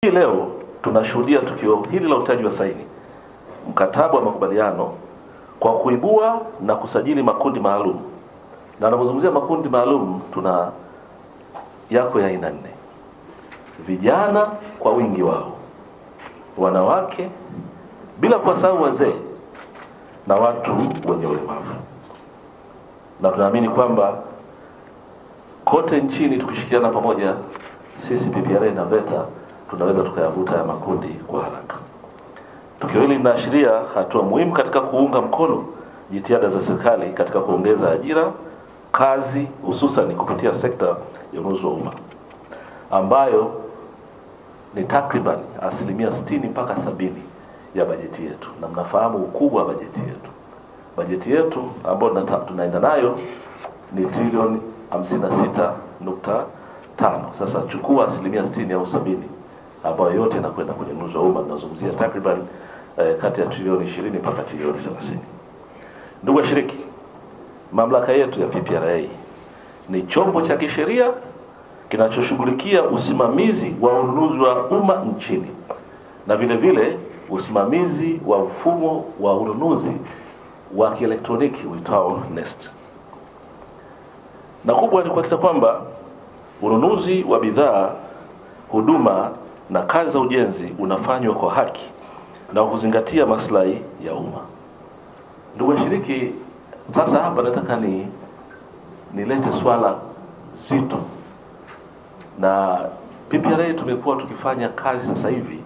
Hii leo tunashuhudia tukio hili la utaji wa saini mkataba wa makubaliano kwa kuibua na kusajili makundi maalum. Na ninapozungumzia makundi maalum tuna yako ya aina nne. Vijana kwa wingi wao, wanawake, bila kuwasahau wazee na watu wenye ulemavu. Na tunaamini kwamba kote nchini tukishirikiana pamoja, sisi PPRA na VETA tunaweza tukayavuta ya makundi kwa haraka. Tukio hili linaashiria hatua muhimu katika kuunga mkono jitihada za serikali katika kuongeza ajira, kazi, hususan kupitia sekta ya ununuzi wa umma ambayo ni takriban 60% mpaka 70% ya bajeti yetu. Na mnafahamu ukubwa wa bajeti yetu. Bajeti yetu ambayo tunaenda nayo ni trilioni 56.5. Sasa chukua 60% au 70% ambayo yote inakwenda kwenye ununuzi wa umma, tunazungumzia takriban kati ya trilioni 20 mpaka trilioni 30. Ndugu washiriki, mamlaka yetu ya PPRA ni chombo cha kisheria kinachoshughulikia usimamizi wa ununuzi wa umma nchini na vile vile usimamizi wa mfumo wa ununuzi wa kielektroniki uitao NeST. Na kubwa ni kuhakikisha kwamba ununuzi wa bidhaa, huduma na kazi za ujenzi unafanywa kwa haki na kuzingatia maslahi ya umma. Ndugu washiriki, sasa hapa nataka nilete swala zito. Na PPRA tumekuwa tukifanya kazi sasa hivi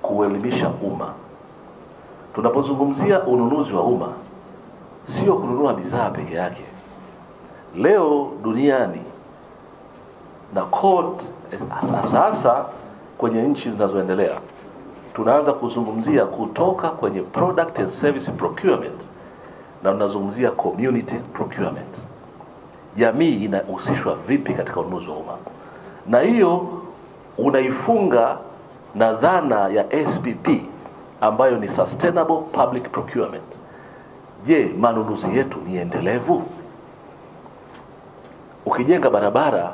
kuelimisha umma. Tunapozungumzia ununuzi wa umma, sio kununua bidhaa peke yake. Leo duniani na kote sasa kwenye nchi zinazoendelea tunaanza kuzungumzia kutoka kwenye product and service procurement na tunazungumzia community procurement. Jamii inahusishwa vipi katika ununuzi wa umma? Na hiyo unaifunga na dhana ya SPP ambayo ni sustainable public procurement. Je, manunuzi yetu ni endelevu? Ukijenga barabara,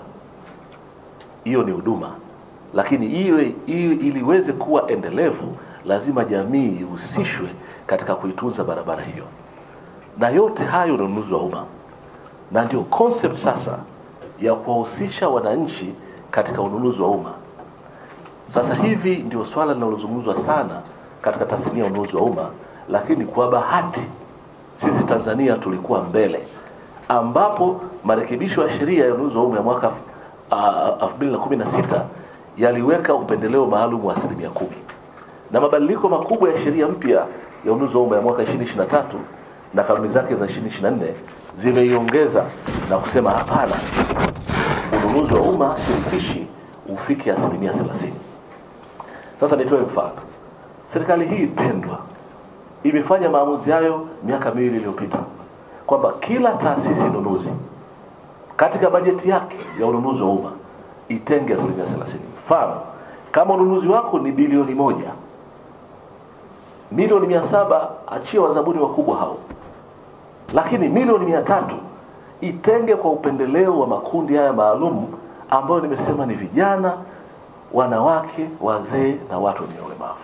hiyo ni huduma, lakini ili iweze kuwa endelevu lazima jamii ihusishwe katika kuitunza barabara hiyo. Na yote hayo ni ununuzi wa umma. Na ndio concept sasa ya kuwahusisha wananchi katika ununuzi wa umma. Sasa hivi ndio swala linalozungumzwa sana katika tasnia ya ununuzi wa umma, lakini kwa bahati sisi Tanzania tulikuwa mbele, ambapo marekebisho ya sheria ya ununuzi wa umma ya mwaka 2016 yaliweka upendeleo maalum wa 10%. Na mabadiliko makubwa ya sheria mpya ya ununuzi wa umma ya mwaka 2023 na kanuni zake za 2024 zimeiongeza na kusema hapana, ununuzi wa umma shirikishi ufike 30%. Sasa nitoe mfano. Serikali hii pendwa imefanya maamuzi hayo miaka 2 iliyopita kwamba kila taasisi nunuzi katika bajeti yake ya ununuzi wa umma itenge 30%. Mfano, kama ununuzi wako ni bilioni 1, milioni 700 achia wazabuni wakubwa hao, lakini milioni 300 itenge kwa upendeleo wa makundi haya maalum ambayo nimesema ni vijana, wanawake, wazee na watu wenye ulemavu.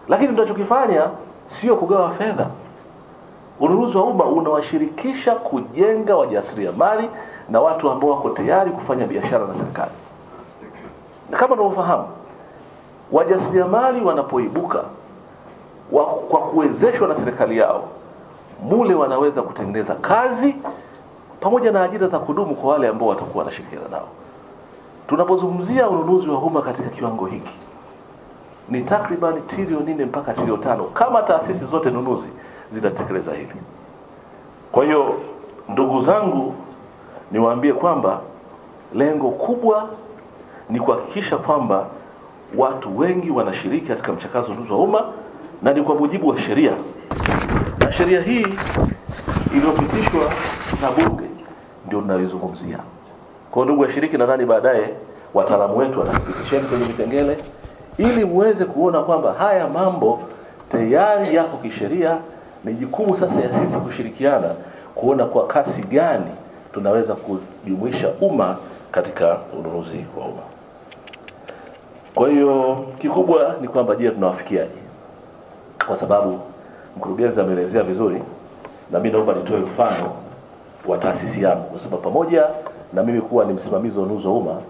Lakini tunachokifanya sio kugawa fedha. Ununuzi wa umma unawashirikisha kujenga wajasiriamali na watu ambao wako tayari kufanya biashara na serikali. Na kama tunavyofahamu, wajasiriamali wanapoibuka kwa kuwezeshwa na serikali yao, mule wanaweza kutengeneza kazi pamoja na ajira za kudumu kwa wale ambao watakuwa wanashirikiana nao. Tunapozungumzia ununuzi wa umma katika kiwango hiki ni takriban trilioni 4 mpaka trilioni 5 kama taasisi zote nunuzi zitatekeleza hili. Kwa hiyo ndugu zangu, niwaambie kwamba lengo kubwa ni kuhakikisha kwamba watu wengi wanashiriki katika mchakato wa ununuzi wa umma, na ni kwa mujibu wa sheria. Na sheria hii iliyopitishwa na Bunge ndio tunayozungumzia. Kwa ndugu washiriki, nadhani baadaye wataalamu wetu watakupitisheni kwenye vipengele ili muweze kuona kwamba haya mambo tayari yako kisheria. Ni jukumu sasa ya sisi kushirikiana kuona kwa kasi gani tunaweza kujumuisha umma katika ununuzi wa umma. Kwa hiyo kikubwa ni kwamba je, tunawafikiaje? Kwa sababu mkurugenzi ameelezea vizuri, na mimi naomba nitoe mfano wa taasisi yangu, kwa sababu pamoja na mimi kuwa ni msimamizi wa ununuzi wa umma,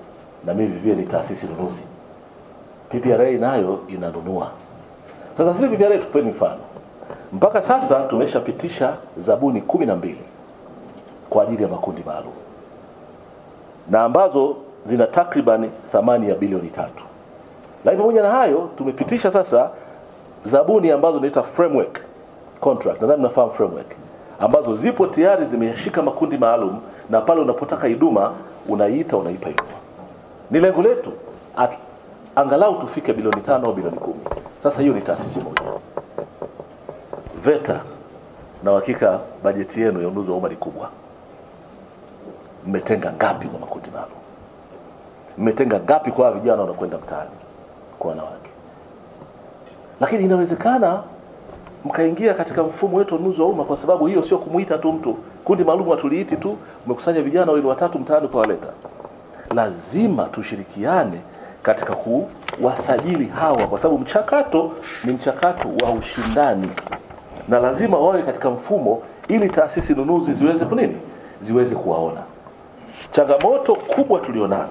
na mimi vivyo ni taasisi nunuzi. PPRA nayo inanunua. Sasa sisi PPRA tupeni mfano. Mpaka sasa tumeshapitisha zabuni 12 kwa ajili ya makundi maalum, na ambazo zina takriban thamani ya bilioni 3. Lakini pamoja na hayo tumepitisha sasa zabuni ambazo naita framework contract. Nadhani mnafahamu framework, ambazo zipo tayari zimeshika makundi maalum, na pale unapotaka huduma unaipa huduma. Ni lengo letu angalau tufike bilioni 5 au bilioni 10. Sasa hiyo ni taasisi moja. VETA, na hakika bajeti yenu ya ununuzi wa umma ni kubwa. Mmetenga ngapi kwa makundi maalum? Mmetenga ngapi kwa vijana wanakwenda mtaani, kwa wanawake? Lakini inawezekana mkaingia katika mfumo wetu wa ununuzi wa umma, kwa sababu hiyo sio kumuita tu mtu kundi maalum watuliiti tu, umekusanya vijana wawili watatu mtaani kwa waleta. Lazima tushirikiane katika kuwasajili hawa, kwa sababu mchakato ni mchakato wa ushindani, na lazima wawe katika mfumo ili taasisi nunuzi ziweze kunini, ziweze kuwaona. Changamoto kubwa tulionayo,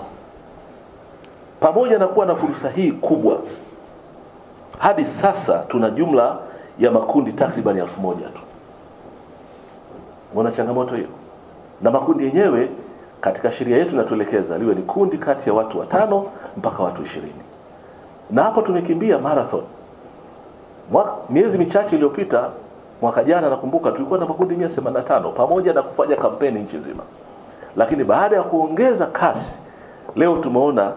pamoja na kuwa na fursa hii kubwa, hadi sasa tuna jumla ya makundi takriban 1000 tu. Mbona changamoto hiyo? Na makundi yenyewe katika sheria yetu inatuelekeza liwe ni kundi kati ya watu 5 mpaka watu 20. Na hapo tumekimbia marathon. Miezi michache iliyopita, mwaka jana nakumbuka tulikuwa na makundi 185 pamoja na kufanya kampeni nchi nzima. Lakini baada ya kuongeza kasi, leo tumeona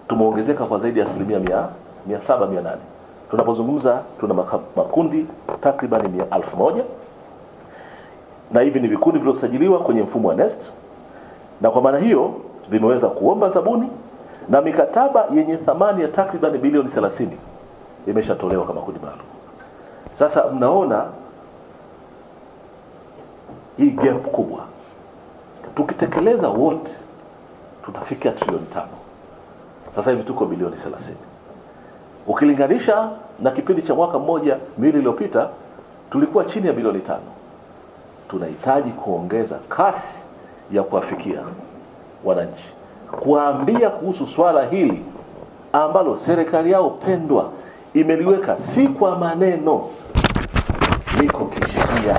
tumeongezeka kwa zaidi ya 700-800. Tunapozungumza tuna makundi takriban 1000, na hivi ni vikundi vilivyosajiliwa kwenye mfumo wa NeST, na kwa maana hiyo vimeweza kuomba zabuni, na mikataba yenye thamani ya takriban bilioni 30 imeshatolewa kama kundi maalum. Sasa mnaona hii gap kubwa. Tukitekeleza wote tutafikia trilioni 5. Sasa hivi tuko bilioni 30. Ukilinganisha na kipindi cha mwaka mmoja miwili iliyopita, tulikuwa chini ya bilioni 5. Tunahitaji kuongeza kasi ya kuwafikia wananchi, kuambia kuhusu swala hili ambalo serikali yao pendwa imeliweka si kwa maneno, liko kisheria.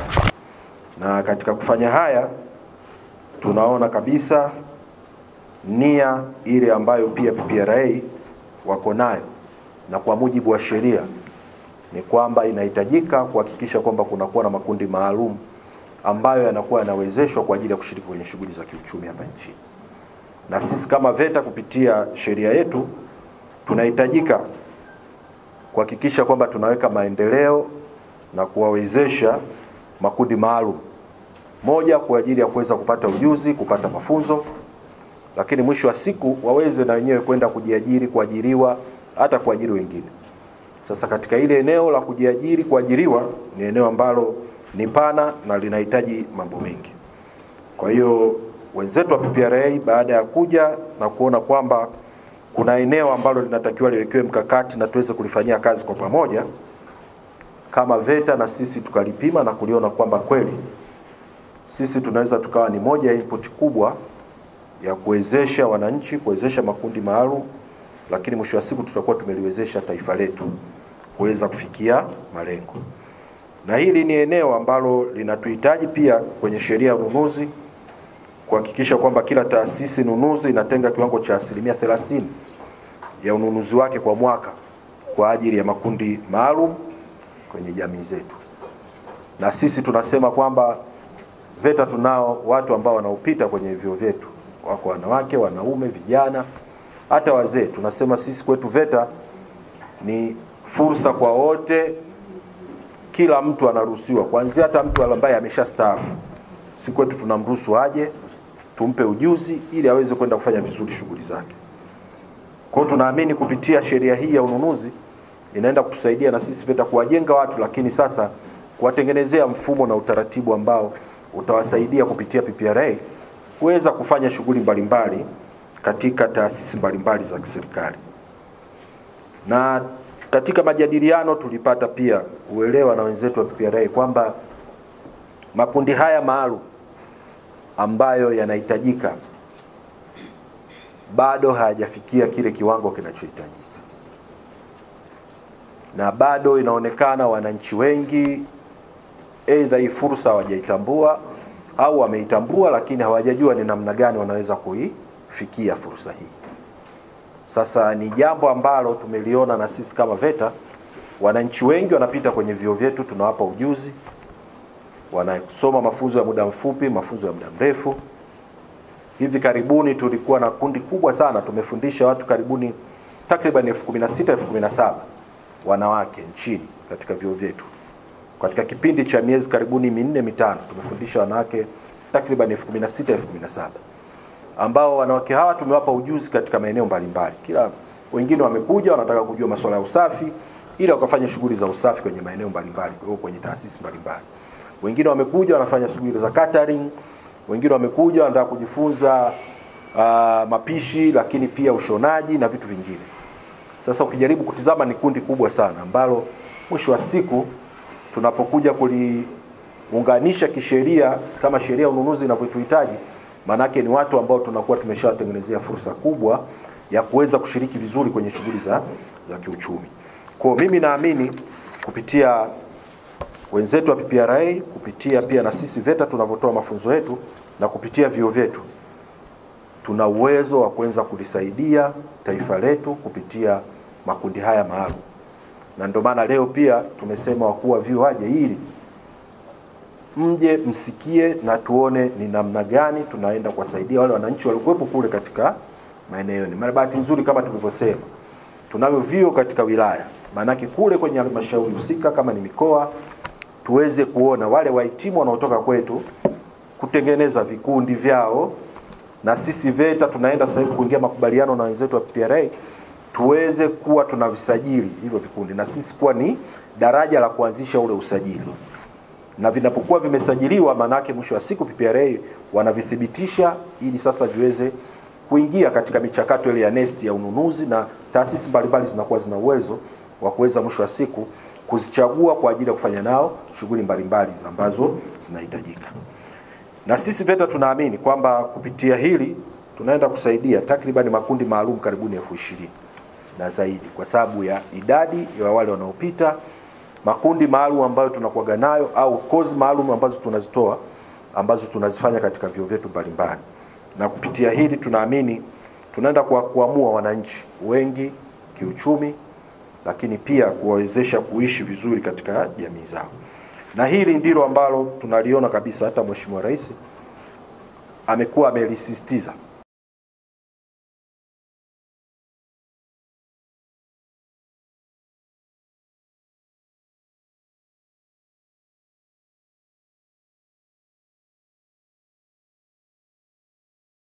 Na katika kufanya haya tunaona kabisa nia ile ambayo pia PPRA wako nayo, na kwa mujibu wa sheria ni kwamba inahitajika kuhakikisha kwamba kunakuwa na makundi maalum ambayo yanakuwa yanawezeshwa kwa ajili ya kushiriki kwenye shughuli za kiuchumi hapa nchini. Na sisi kama VETA kupitia sheria yetu tunahitajika kuhakikisha kwamba tunaweka maendeleo na kuwawezesha makundi maalum. Moja, kwa ajili ya kuweza kupata ujuzi, kupata mafunzo, lakini mwisho wa siku waweze na wenyewe kwenda kujiajiri, kuajiriwa, hata kuajiri wengine. Sasa katika ile eneo la kujiajiri, kuajiriwa ni eneo ambalo ni pana na linahitaji mambo mengi. Kwa hiyo wenzetu wa PPRA baada ya kuja na kuona kwamba kuna eneo ambalo linatakiwa liwekewe mkakati na tuweze kulifanyia kazi kwa pamoja, kama VETA na sisi tukalipima na kuliona kwamba kweli sisi tunaweza tukawa ni moja ya input kubwa ya kuwezesha wananchi, kuwezesha makundi maalum, lakini mwisho wa siku tutakuwa tumeliwezesha taifa letu kuweza kufikia malengo. Na hili ni eneo ambalo linatuhitaji pia kwenye sheria ya ununuzi kuhakikisha kwamba kila taasisi nunuzi inatenga kiwango cha 30% ya ununuzi wake kwa mwaka kwa ajili ya makundi maalum kwenye jamii zetu. Na sisi tunasema kwamba VETA tunao watu ambao wanaopita kwenye vyuo vyetu, wako wanawake, wanaume, vijana, hata wazee. Tunasema sisi kwetu VETA ni fursa kwa wote, kila mtu anaruhusiwa, kuanzia hata mtu ambaye ameshastaafu. Sisi kwetu tunamruhusu aje, tumpe ujuzi ili aweze kwenda kufanya vizuri shughuli zake. Kwa hiyo tunaamini kupitia sheria hii ya ununuzi inaenda kutusaidia na sisi VETA kuwajenga watu, lakini sasa kuwatengenezea mfumo na utaratibu ambao utawasaidia kupitia PPRA kuweza kufanya shughuli mbalimbali katika taasisi mbalimbali za serikali. Na katika majadiliano tulipata pia uelewa na wenzetu wa PPRA kwamba makundi haya maalum ambayo yanahitajika bado hayajafikia kile kiwango kinachohitajika, na bado inaonekana wananchi wengi aidha hii fursa hawajaitambua au wameitambua lakini hawajajua ni namna gani wanaweza kuifikia fursa hii. Sasa ni jambo ambalo tumeliona na sisi kama VETA. Wananchi wengi wanapita kwenye vyuo vyetu, tunawapa ujuzi, wanasoma mafunzo ya muda mfupi, mafunzo ya muda mrefu. Hivi karibuni tulikuwa na kundi kubwa sana, tumefundisha watu karibuni takriban 16,000-17,000 wanawake nchini katika vyuo vyetu. Katika kipindi cha miezi karibuni 4-5 tumefundisha wanawake takriban 16,000-17,000, ambao wanawake hawa tumewapa ujuzi katika maeneo mbalimbali. Kila wengine wamekuja wanataka kujua masuala ya usafi ili wakafanya shughuli za usafi kwenye maeneo mbalimbali, kwa hiyo kwenye taasisi mbalimbali. Wengine wamekuja wanafanya shughuli za catering, wengine wamekuja wanataka kujifunza mapishi, lakini pia ushonaji na vitu vingine. Sasa ukijaribu kutizama ni kundi kubwa sana ambalo mwisho wa siku tunapokuja kuliunganisha kisheria kama sheria ya ununuzi inavyotuhitaji, manake ni watu ambao tunakuwa tumeshawatengenezea fursa kubwa ya kuweza kushiriki vizuri kwenye shughuli za kiuchumi. Kwa mimi naamini kupitia wenzetu wa PPRA, kupitia pia na sisi VETA tunavyotoa mafunzo yetu na kupitia vyuo vyetu, tuna uwezo wa kuweza kulisaidia taifa letu kupitia makundi haya maalum. Na ndio maana leo pia tumesema wakuu wa vyuo waje ili mje msikie na tuone ni namna gani tunaenda kuwasaidia wale wananchi waliokuwepo kule katika maeneo. Ni bahati nzuri kama tulivyosema, tunavyo vyuo katika wilaya, maanake kule kwenye halmashauri husika kama ni mikoa, tuweze kuona wale wahitimu wanaotoka kwetu kutengeneza vikundi vyao, na sisi VETA tunaenda sasa hivi kuingia makubaliano na wenzetu wa PPRA tuweze kuwa tunavisajili hivyo vikundi, na sisi kuwa ni daraja la kuanzisha ule usajili. Na vinapokuwa vimesajiliwa, manake mwisho wa siku PPRA wanavithibitisha ili sasa viweze kuingia katika michakato ile ya NeST ya ununuzi, na taasisi mbalimbali zinakuwa zina uwezo wa kuweza mwisho wa siku kuzichagua kwa ajili ya kufanya nao shughuli mbalimbali ambazo zinahitajika. Na sisi VETA tunaamini kwamba kupitia hili tunaenda kusaidia takriban makundi maalum karibuni 20,000 na zaidi, kwa sababu ya idadi ya wale wanaopita, makundi maalum ambayo tunakuwa nayo au kozi maalum ambazo tunazitoa, ambazo tunazifanya katika vyuo vyetu mbalimbali. Na kupitia hili tunaamini tunaenda kuamua wananchi wengi kiuchumi, lakini pia kuwawezesha kuishi vizuri katika jamii zao. Na hili ndilo ambalo tunaliona kabisa hata Mheshimiwa Rais amekuwa amelisisitiza